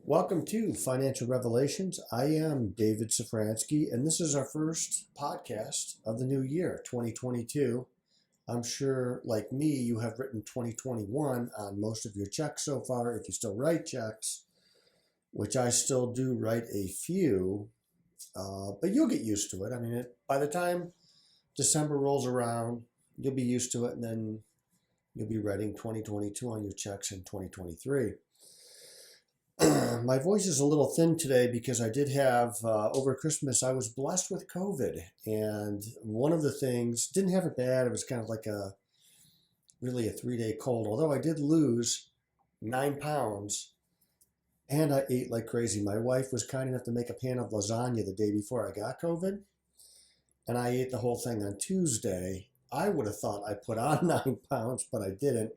Welcome to Financial Revelations. I am David Safransky, and this is our first podcast of the new year, 2022. I'm sure, like me, you have written 2021 on most of your checks so far, if you still write checks, which I still do write a few, but you'll get used to it. I mean, by the time December rolls around, you'll be used to it, and then you'll be writing 2022 on your checks in 2023. My voice is a little thin today because I did have, over Christmas, I was blessed with COVID. And one of the things, didn't have it bad. It was kind of like really a 3-day cold. Although I did lose 9 pounds and I ate like crazy. My wife was kind enough to make a pan of lasagna the day before I got COVID. And I ate the whole thing on Tuesday. I would have thought I put on 9 pounds, but I didn't.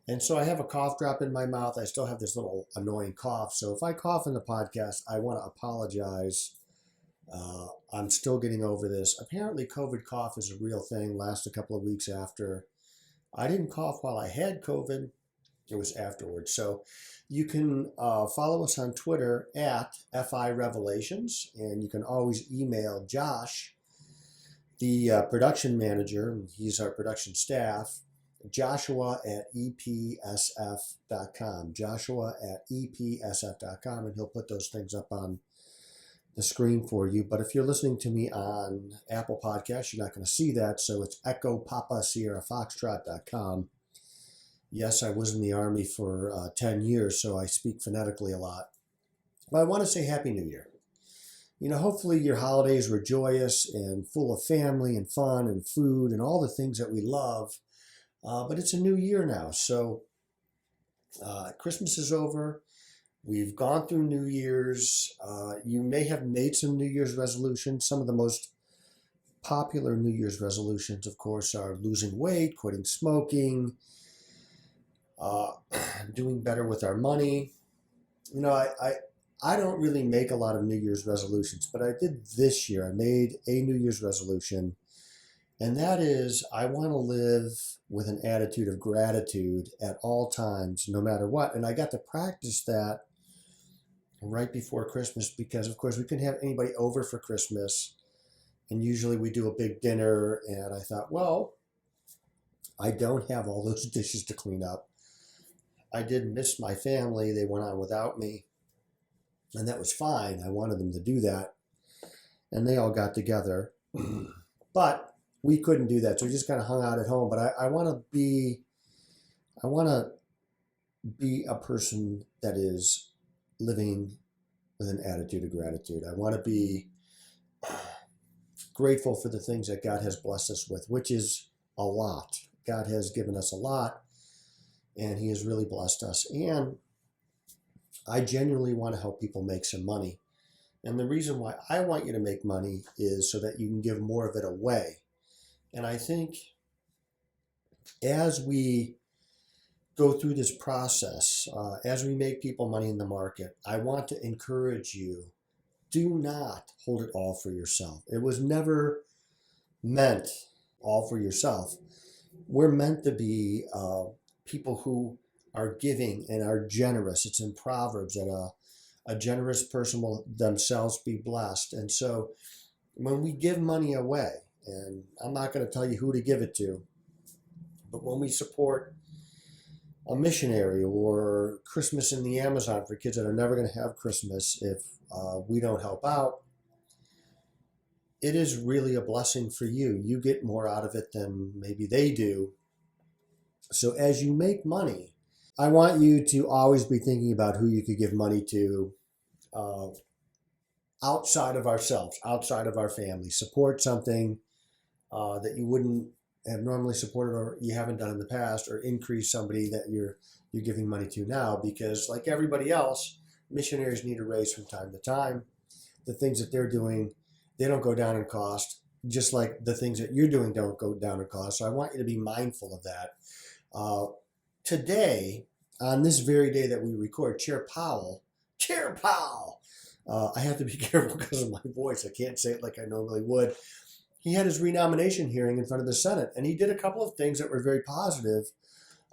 And so I have a cough drop in my mouth. I still have this little annoying cough. So if I cough in the podcast, I want to apologize. I'm still getting over this. Apparently, COVID cough is a real thing. Lasts a couple of weeks after. I didn't cough while I had COVID. It was afterwards. So you can follow us on Twitter at FI Revelations. And you can always email Josh, the production manager. He's our production staff. Joshua at epsf.com. Joshua at epsf.com, and he'll put those things up on the screen for you. But if you're listening to me on Apple Podcasts, you're not going to see that. So it's Echo Papa Sierra Foxtrot.com. Yes, I was in the Army for 10 years, so I speak phonetically a lot. But I want to say Happy New Year. You know, hopefully your holidays were joyous and full of family and fun and food and all the things that we love. But it's a new year now, so Christmas is over. We've gone through New Year's. You may have made some New Year's resolutions. Some of the most popular New Year's resolutions, of course, are losing weight, quitting smoking, doing better with our money. You know, I don't really make a lot of New Year's resolutions, but I did this year. I made a New Year's resolution. And that is, I want to live with an attitude of gratitude at all times, no matter what. And I got to practice that right before Christmas because, of course, we couldn't have anybody over for Christmas. And usually we do a big dinner. And I thought, well, I don't have all those dishes to clean up. I did miss my family. They went on without me. And that was fine. I wanted them to do that. And they all got together. But we couldn't do that, so we just kind of hung out at home. But I want to be a person that is living with an attitude of gratitude. I want to be grateful for the things that God has blessed us with, which is a lot. God has given us a lot, and He has really blessed us. And I genuinely want to help people make some money. And the reason why I want you to make money is so that you can give more of it away. And I think as we go through this process, as we make people money in the market, I want to encourage you, do not hold it all for yourself. It was never meant all for yourself. We're meant to be people who are giving and are generous. It's in Proverbs that a generous person will themselves be blessed. And so when we give money away, and I'm not going to tell you who to give it to, but when we support a missionary or Christmas in the Amazon for kids that are never going to have Christmas if we don't help out, it is really a blessing for you. You get more out of it than maybe they do. So as you make money, I want you to always be thinking about who you could give money to outside of ourselves, outside of our family. Support something that you wouldn't have normally supported or you haven't done in the past, or increase somebody that you're giving money to now, because like everybody else, missionaries need a raise from time to time. The things that they're doing, they don't go down in cost, just like the things that you're doing don't go down in cost. So I want you to be mindful of that. Today, on this very day that we record, Chair Powell, I have to be careful because of my voice. I can't say it like I normally would. He had his renomination hearing in front of the Senate, and he did a couple of things that were very positive.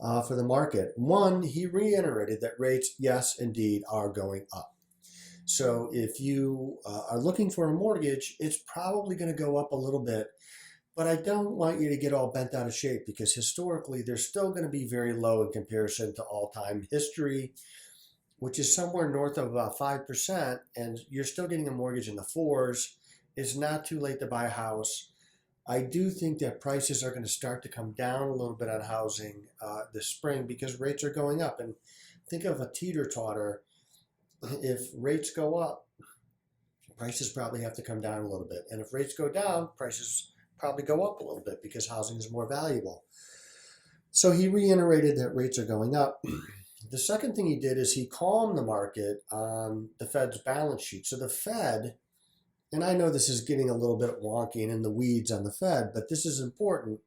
for the market. One, he reiterated that rates, yes, indeed, are going up. So if you are looking for a mortgage, it's probably going to go up a little bit. But I don't want you to get all bent out of shape because historically they're still going to be very low in comparison to all-time history, which is somewhere north of about 5%, and you're still getting a mortgage in the fours. It's not too late to buy a house. I do think that prices are going to start to come down a little bit on housing this spring because rates are going up. And think of a teeter-totter. If rates go up, prices probably have to come down a little bit. And if rates go down, prices probably go up a little bit because housing is more valuable. So he reiterated that rates are going up. The second thing he did is he calmed the market on the Fed's balance sheet. So the Fed, and I know this is getting a little bit wonky and in the weeds on the Fed, but this is important,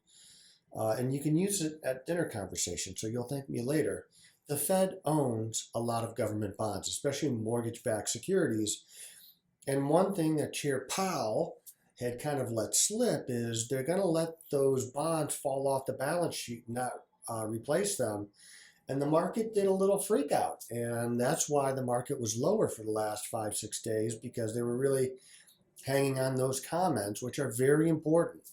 and you can use it at dinner conversation, so you'll thank me later. The Fed owns a lot of government bonds, especially mortgage-backed securities. And one thing that Chair Powell had kind of let slip is they're going to let those bonds fall off the balance sheet and not replace them. And the market did a little freak out. And that's why the market was lower for the last 5-6 days, because they were really hanging on those comments, which are very important.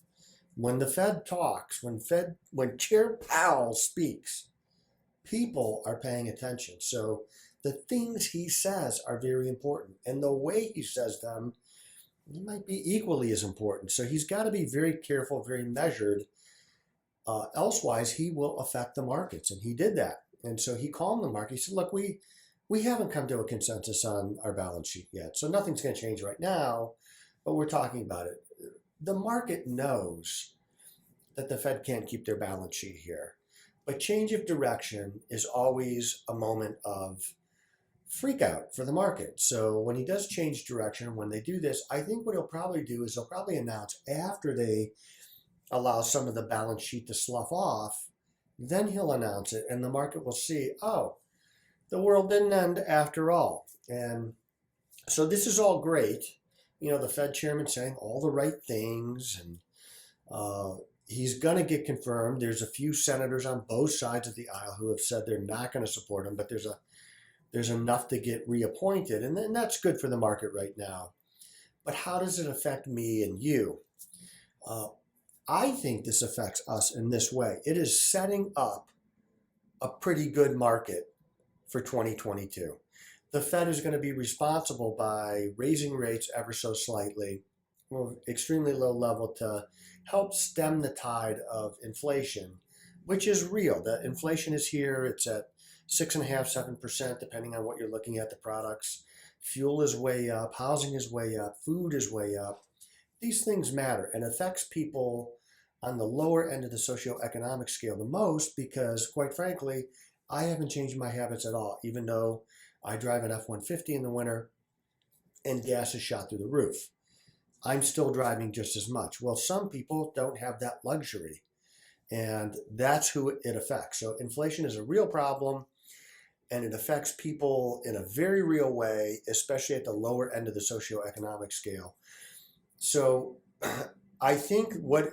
When the Fed talks, when Chair Powell speaks, people are paying attention. So the things he says are very important. And the way he says them, he might be equally as important. So he's got to be very careful, very measured. Elsewise, he will affect the markets. And he did that. And so he calmed the market. He said, look, we haven't come to a consensus on our balance sheet yet. So nothing's going to change right now, but we're talking about it. The market knows that the Fed can't keep their balance sheet here. But change of direction is always a moment of freak out for the market. So when he does change direction, when they do this, I think what he'll probably do is he'll probably announce after they allow some of the balance sheet to slough off, then he'll announce it and the market will see, oh, the world didn't end after all. And so this is all great. You know, the Fed chairman saying all the right things, and he's going to get confirmed. There's a few senators on both sides of the aisle who have said they're not going to support him, but there's enough to get reappointed, and that's good for the market right now. But how does it affect me and you? I think this affects us in this way. It is setting up a pretty good market for 2022. The Fed is going to be responsible by raising rates ever so slightly, well, extremely low level, to help stem the tide of inflation, which is real. The inflation is here. It's at 6.5%, 7%, depending on what you're looking at, the products. Fuel is way up. Housing is way up. Food is way up. These things matter and affects people on the lower end of the socioeconomic scale the most because, quite frankly, I haven't changed my habits at all, even though I drive an F-150 in the winter and gas is shot through the roof. I'm still driving just as much. Well, some people don't have that luxury, and that's who it affects. So inflation is a real problem, and it affects people in a very real way, especially at the lower end of the socioeconomic scale. So I think what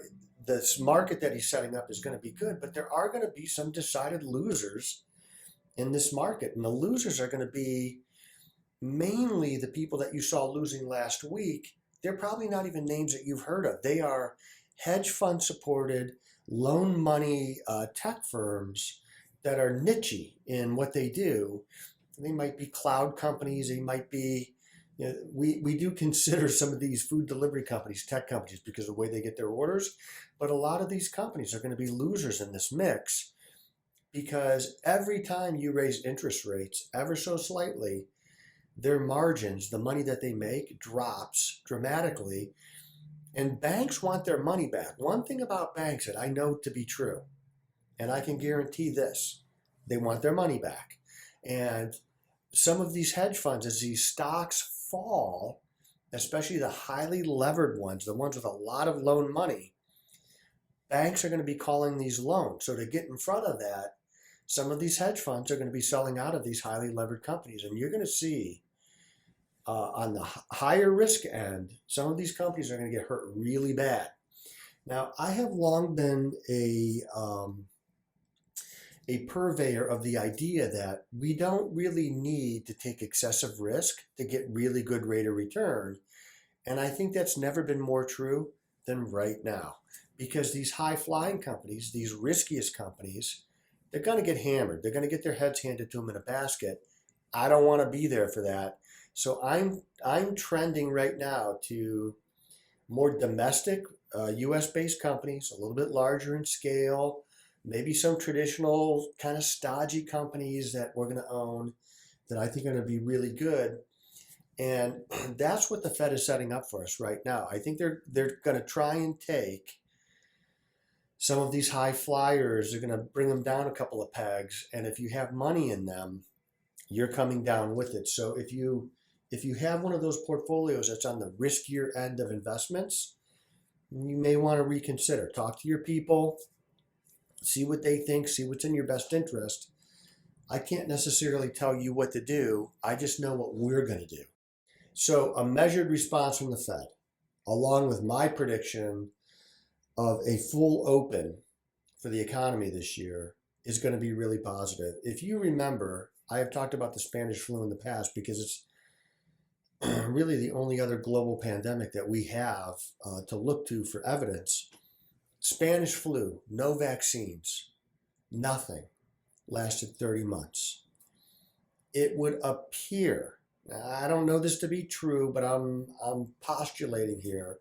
this market that he's setting up is going to be good, but there are going to be some decided losers in this market. And the losers are going to be mainly the people that you saw losing last week. They're probably not even names that you've heard of. They are hedge fund supported, loan money tech firms that are niche in what they do. They might be cloud companies. They might be, you know, we do consider some of these food delivery companies tech companies because of the way they get their orders. But a lot of these companies are going to be losers in this mix because every time you raise interest rates ever so slightly, their margins, the money that they make, drops dramatically. And banks want their money back. One thing about banks that I know to be true, and I can guarantee this, they want their money back. And some of these hedge funds, as these stocks fall, especially the highly levered ones, the ones with a lot of loan money, banks are going to be calling these loans. So to get in front of that, some of these hedge funds are going to be selling out of these highly levered companies. And you're going to see on the higher risk end, some of these companies are going to get hurt really bad. Now, I have long been a purveyor of the idea that we don't really need to take excessive risk to get really good rate of return. And I think that's never been more true than right now, because these high flying companies, these riskiest companies, they're going to get hammered. They're going to get their heads handed to them in a basket. I don't want to be there for that. So I'm trending right now to more domestic, U.S. based companies, a little bit larger in scale, maybe some traditional kind of stodgy companies that we're going to own that I think are going to be really good. And that's what the Fed is setting up for us right now. I think they're going to try and take some of these high flyers. They're going to bring them down a couple of pegs, and if you have money in them, you're coming down with it. So if you have one of those portfolios that's on the riskier end of investments, you may want to reconsider. Talk to your people, see what they think, see what's in your best interest. I can't necessarily tell you what to do. I just know what we're going to do. So a measured response from the Fed, along with my prediction of a full open for the economy this year, is going to be really positive. If you remember, I have talked about the Spanish flu in the past because it's really the only other global pandemic that we have to look to for evidence. Spanish flu, no vaccines, nothing, lasted 30 months. It would appear, I don't know this to be true, but I'm postulating here,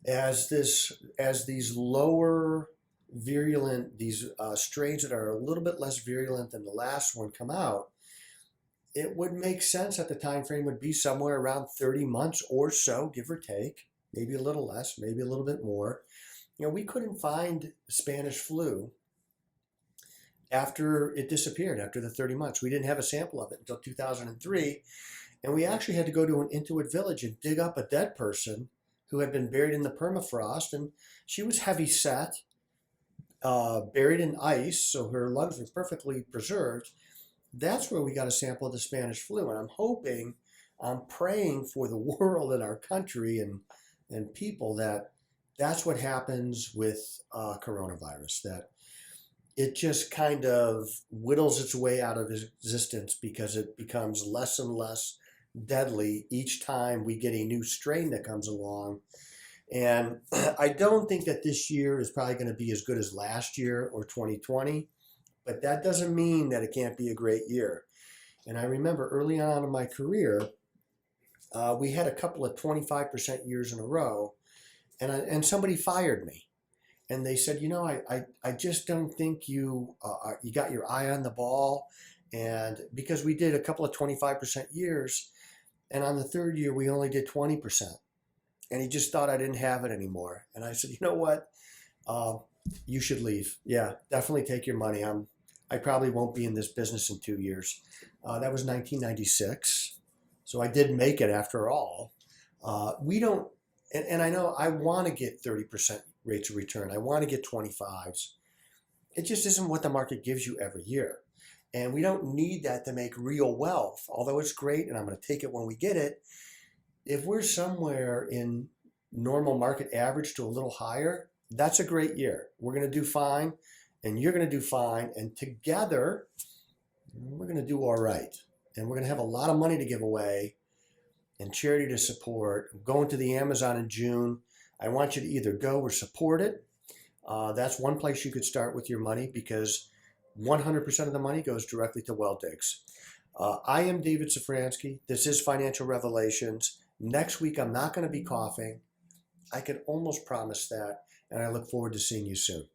as these lower virulent, these strains that are a little bit less virulent than the last one come out, it would make sense that the time frame would be somewhere around 30 months or so, give or take, maybe a little less, maybe a little bit more. We couldn't find Spanish flu after it disappeared, after the 30 months. We didn't have a sample of it until 2003. And we actually had to go to an Inuit village and dig up a dead person who had been buried in the permafrost. And she was heavy set, buried in ice, so her lungs were perfectly preserved. That's where we got a sample of the Spanish flu. And I'm praying for the world and our country and people that that's what happens with coronavirus, that it just kind of whittles its way out of existence because it becomes less and less deadly each time we get a new strain that comes along. And I don't think that this year is probably going to be as good as last year or 2020, but that doesn't mean that it can't be a great year. And I remember early on in my career, we had a couple of 25% years in a row, and somebody fired me. And they said, I just don't think you got your eye on the ball. And because we did a couple of 25% years, and on the third year, we only did 20%. And he just thought I didn't have it anymore. And I said, you know what? You should leave. Yeah, definitely take your money. I probably won't be in this business in 2 years. That was 1996. So I did make it after all. We don't, and I know I want to get 30% rates of return. I want to get 25s. It just isn't what the market gives you every year. And we don't need that to make real wealth, although it's great and I'm going to take it when we get it. If we're somewhere in normal market average to a little higher, that's a great year. We're going to do fine and you're going to do fine. And together, we're going to do all right. And we're going to have a lot of money to give away and charity to support. I'm going to the Amazon in June. I want you to either go or support it. That's one place you could start with your money because 100% of the money goes directly to well digs. I am David Safransky. This is Financial Revelations. Next week, I'm not going to be coughing. I can almost promise that, and I look forward to seeing you soon.